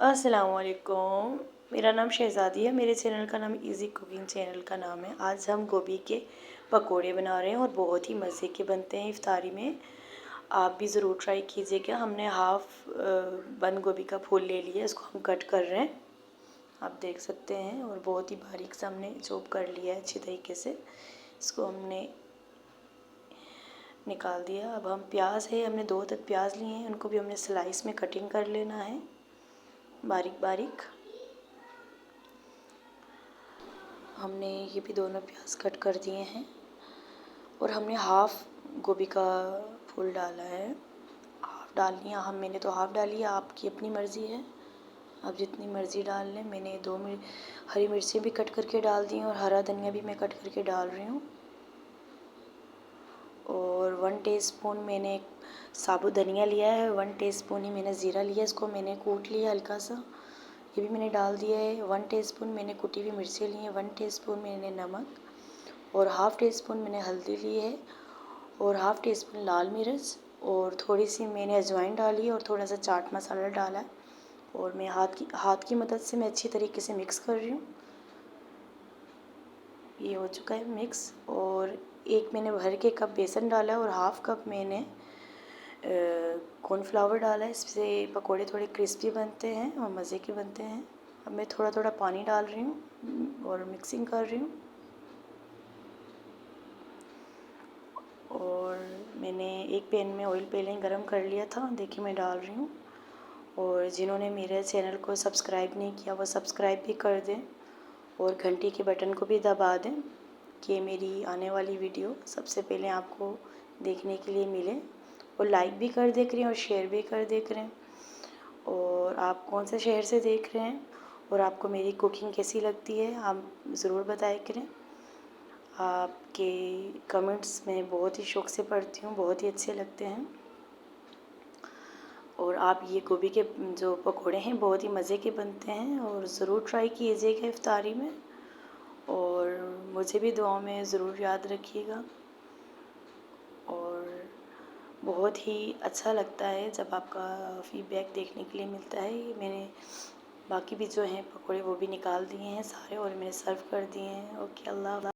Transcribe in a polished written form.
अस्सलामुअलैकुम। मेरा नाम शहज़ादी है। मेरे चैनल का नाम इज़ी कुकिंग चैनल का नाम है। आज हम गोभी के पकोड़े बना रहे हैं और बहुत ही मज़े के बनते हैं इफ्तारी में। आप भी ज़रूर ट्राई कीजिएगा। हमने हाफ़ बंद गोभी का फूल ले लिया, इसको हम कट कर रहे हैं, आप देख सकते हैं। और बहुत ही बारीक से हमने चॉप कर लिया है अच्छी तरीके से। इसको हमने निकाल दिया। अब हम प्याज है, हमने 2 तक प्याज लिए हैं, उनको भी हमने स्लाइस में कटिंग कर लेना है बारीक बारीक। हमने ये भी दोनों प्याज कट कर दिए हैं। और हमने हाफ़ गोभी का फूल डाला है, हाफ़ डालनी है। मैंने तो हाफ़ डाली है, आपकी अपनी मर्ज़ी है, आप जितनी मर्ज़ी डाल लें। मैंने 2 हरी मिर्चें भी कट करके डाल दी हैं और हरा धनिया भी मैं कट करके डाल रही हूँ। और 1 टीस्पून मैंने साबुत धनिया लिया है, 1 टीस्पून ही मैंने ज़ीरा लिया, इसको मैंने कूट लिया हल्का सा, ये भी मैंने डाल दिया है। 1 टीस्पून मैंने कुटी हुई मिर्चें ली हैं, 1 टीस्पून मैंने नमक और हाफ़ टीस्पून मैंने हल्दी ली है और हाफ़ टीस्पून लाल मिर्च और थोड़ी सी मैंने अजवाइन डाली और थोड़ा सा चाट मसाला डाला है। और मैं हाथ की मदद से मैं अच्छी तरीके से मिक्स कर रही हूँ। ये हो चुका है मिक्स। और एक मैंने भर के कप बेसन डाला है और हाफ़ कप मैंने कॉर्नफ्लावर डाला है। इससे पकोड़े थोड़े क्रिस्पी बनते हैं और मज़े के बनते हैं। अब मैं थोड़ा थोड़ा पानी डाल रही हूँ और मिक्सिंग कर रही हूँ। और मैंने एक पैन में ऑयल पहले ही गरम कर लिया था, देखिए मैं डाल रही हूँ। और जिन्होंने मेरे चैनल को सब्सक्राइब नहीं किया वो सब्सक्राइब भी कर दें और घंटी के बटन को भी दबा दें कि मेरी आने वाली वीडियो सबसे पहले आपको देखने के लिए मिले। और लाइक भी कर दे करें और शेयर भी कर दे करें। और आप कौन से शहर से देख रहे हैं और आपको मेरी कुकिंग कैसी लगती है आप ज़रूर बताया करें। आपके कमेंट्स मैं बहुत ही शौक़ से पढ़ती हूँ, बहुत ही अच्छे लगते हैं। और आप ये गोभी के जो पकोड़े हैं बहुत ही मज़े के बनते हैं और ज़रूर ट्राई कीजिएगा इफ्तारी में। और मुझे भी दुआओं में ज़रूर याद रखिएगा। और बहुत ही अच्छा लगता है जब आपका फ़ीडबैक देखने के लिए मिलता है। मैंने बाकी भी जो हैं पकोड़े वो भी निकाल दिए हैं सारे और मैंने सर्व कर दिए हैं। ओके, अल्लाह।